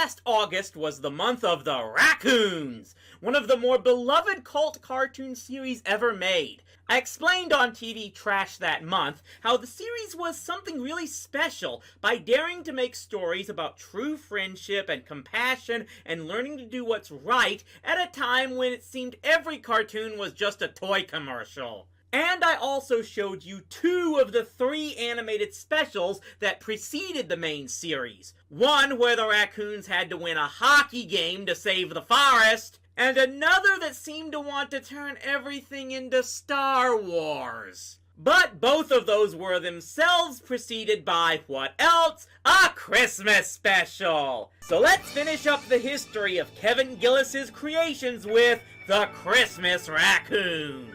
last August was the month of the Raccoons, one of the more beloved cult cartoon series ever made. I explained on TV Trash that month how the series was something really special by daring to make stories about true friendship and compassion and learning to do what's right at a time when it seemed every cartoon was just a toy commercial. And I also showed you 2 of the 3 animated specials that preceded the main series. One where the Raccoons had to win a hockey game to save the forest, and another that seemed to want to turn everything into Star Wars. But both of those were themselves preceded by what else? A Christmas special! So let's finish up the history of Kevin Gillis's creations with the Christmas Raccoons.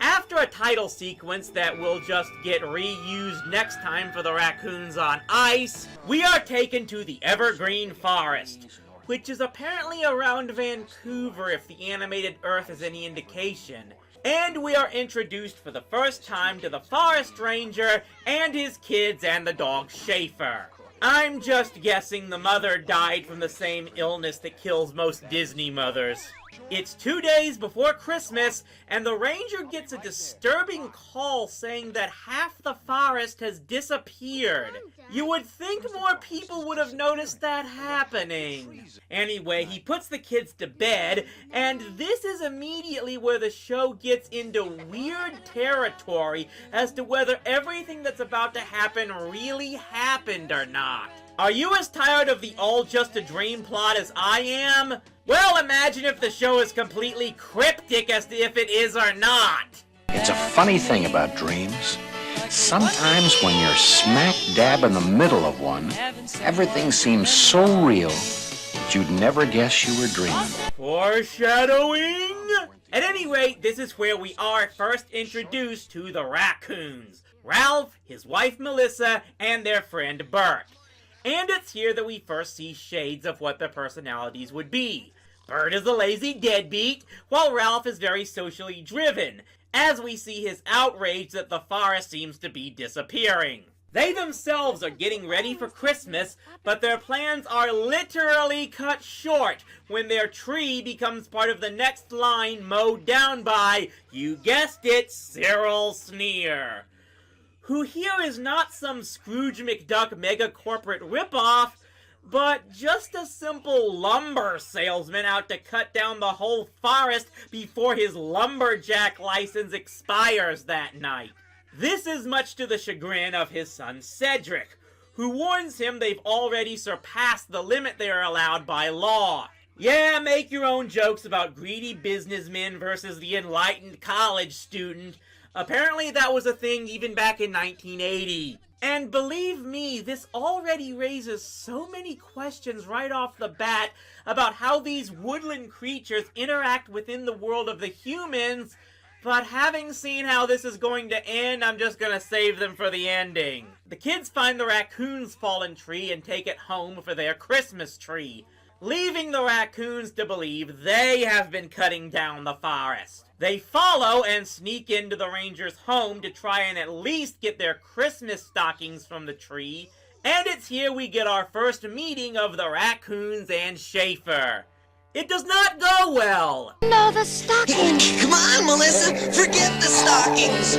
After a title sequence that will just get reused next time for the Raccoons on Ice, we are taken to the Evergreen Forest, which is apparently around Vancouver if the animated Earth is any indication. And we are introduced for the first time to the Forest Ranger and his kids and the dog Schaefer. I'm just guessing the mother died from the same illness that kills most Disney mothers. It's 2 days before Christmas, and the ranger gets a disturbing call saying that half the forest has disappeared. You would think more people would have noticed that happening. Anyway, he puts the kids to bed, and this is immediately where the show gets into weird territory as to whether everything that's about to happen really happened or not. Are you as tired of the all just a dream plot as I am? Well, imagine if the show is completely cryptic as to if it is or not. It's a funny thing about dreams. Sometimes when you're smack dab in the middle of one, everything seems so real that you'd never guess you were dreaming. Foreshadowing! At any rate, this is where we are first introduced to the Raccoons. Ralph, his wife Melissa, and their friend Bert. And it's here that we first see shades of what their personalities would be. Bert is a lazy deadbeat, while Ralph is very socially driven, as we see his outrage that the forest seems to be disappearing. They themselves are getting ready for Christmas, but their plans are literally cut short when their tree becomes part of the next line mowed down by, you guessed it, Cyril Sneer, who here is not some Scrooge McDuck mega-corporate ripoff, but just a simple lumber salesman out to cut down the whole forest before his lumberjack license expires that night. This is much to the chagrin of his son Cedric, who warns him they've already surpassed the limit they are allowed by law. Yeah, make your own jokes about greedy businessmen versus the enlightened college student. Apparently that was a thing even back in 1980. And believe me, this already raises so many questions right off the bat about how these woodland creatures interact within the world of the humans, but having seen how this is going to end, I'm just gonna save them for the ending. The kids find the raccoon's fallen tree and take it home for their Christmas tree, leaving the raccoons to believe they have been cutting down the forest. They follow and sneak into the ranger's home to try and at least get their Christmas stockings from the tree, and it's here we get our first meeting of the Raccoons and Schaefer. It does not go well! No, the stockings! Come on, Melissa, forget the stockings!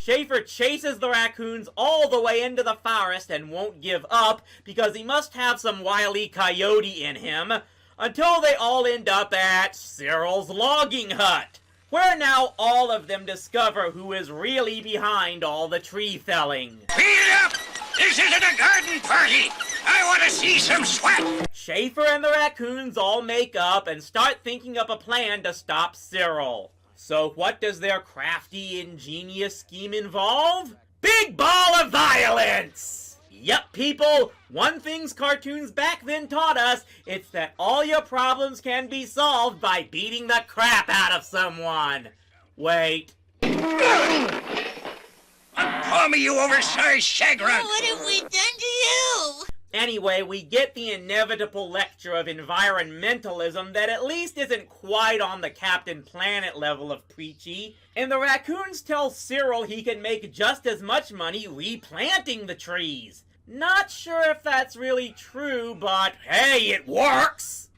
Schaefer chases the raccoons all the way into the forest and won't give up because he must have some Wile E. Coyote in him, until they all end up at Cyril's logging hut, where now all of them discover who is really behind all the tree felling. Beat it up! This isn't a garden party! I want to see some sweat! Schaefer and the raccoons all make up and start thinking up a plan to stop Cyril. So what does their crafty, ingenious scheme involve? Big ball of violence! Yep, people, one thing's cartoons back then taught us, it's that all your problems can be solved by beating the crap out of someone. Wait. Call me, you oversized shagrug! What have we done to you? Anyway, we get the inevitable lecture of environmentalism that at least isn't quite on the Captain Planet level of preachy, and the raccoons tell Cyril he can make just as much money replanting the trees. Not sure if that's really true, but hey, it works!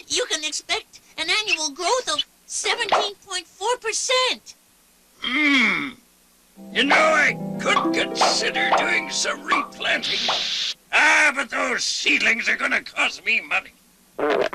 You can expect an annual growth of 17.4%. You know, I could consider doing some replanting. But those seedlings are gonna cost me money. I'll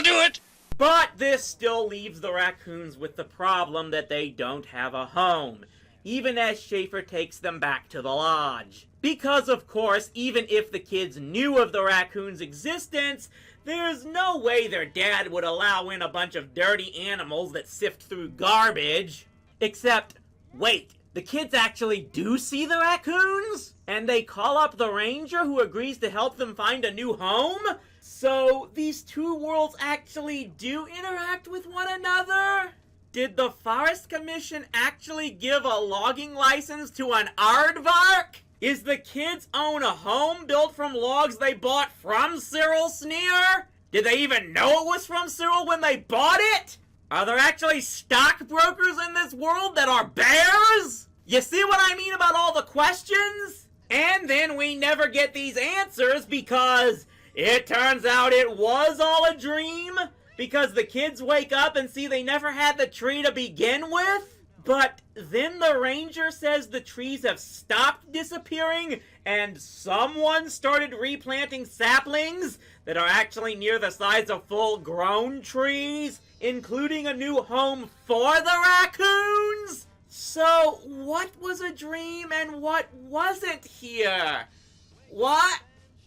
do it. But this still leaves the raccoons with the problem that they don't have a home, even as Schaefer takes them back to the lodge. Because, of course, even if the kids knew of the raccoons' existence, there's no way their dad would allow in a bunch of dirty animals that sift through garbage. Except, wait, the kids actually do see the raccoons? And they call up the ranger who agrees to help them find a new home? So, these two worlds actually do interact with one another? Did the Forest Commission actually give a logging license to an aardvark? Is the kids own a home built from logs they bought from Cyril Sneer? Did they even know it was from Cyril when they bought it? Are there actually stockbrokers in this world that are bears? You see what I mean about all the questions? And then we never get these answers because it turns out it was all a dream, because the kids wake up and see they never had the tree to begin with. But then the ranger says the trees have stopped disappearing and someone started replanting saplings that are actually near the size of full-grown trees, including a new home for the raccoons. So, what was a dream and what wasn't here? What?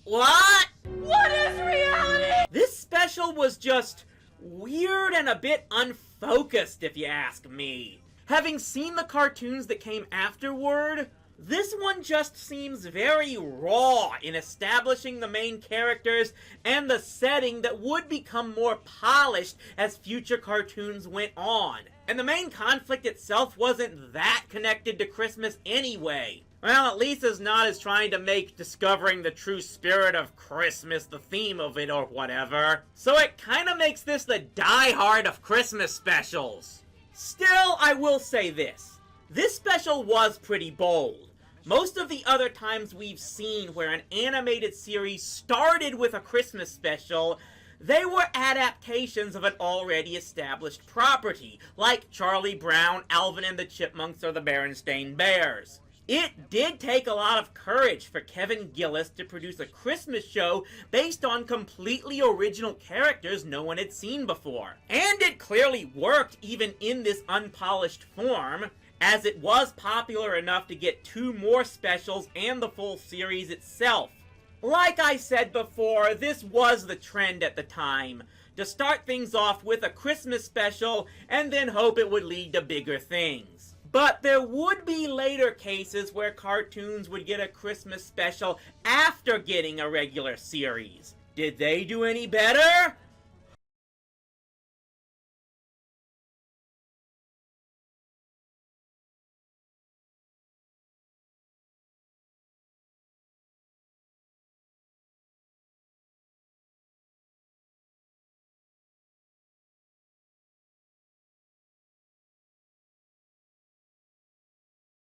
What is reality? This special was just weird and a bit unfocused, if you ask me. Having seen the cartoons that came afterward, this one just seems very raw in establishing the main characters and the setting that would become more polished as future cartoons went on. And the main conflict itself wasn't that connected to Christmas anyway. Well, at least Izna's trying to make discovering the true spirit of Christmas the theme of it or whatever. So it kinda makes this the Die Hard of Christmas specials. Still, I will say this. This special was pretty bold. Most of the other times we've seen where an animated series started with a Christmas special, they were adaptations of an already established property, like Charlie Brown, Alvin and the Chipmunks, or the Berenstain Bears. It did take a lot of courage for Kevin Gillis to produce a Christmas show based on completely original characters no one had seen before. And it clearly worked even in this unpolished form, as it was popular enough to get 2 more specials and the full series itself. Like I said before, this was the trend at the time, to start things off with a Christmas special and then hope it would lead to bigger things. But there would be later cases where cartoons would get a Christmas special after getting a regular series. Did they do any better?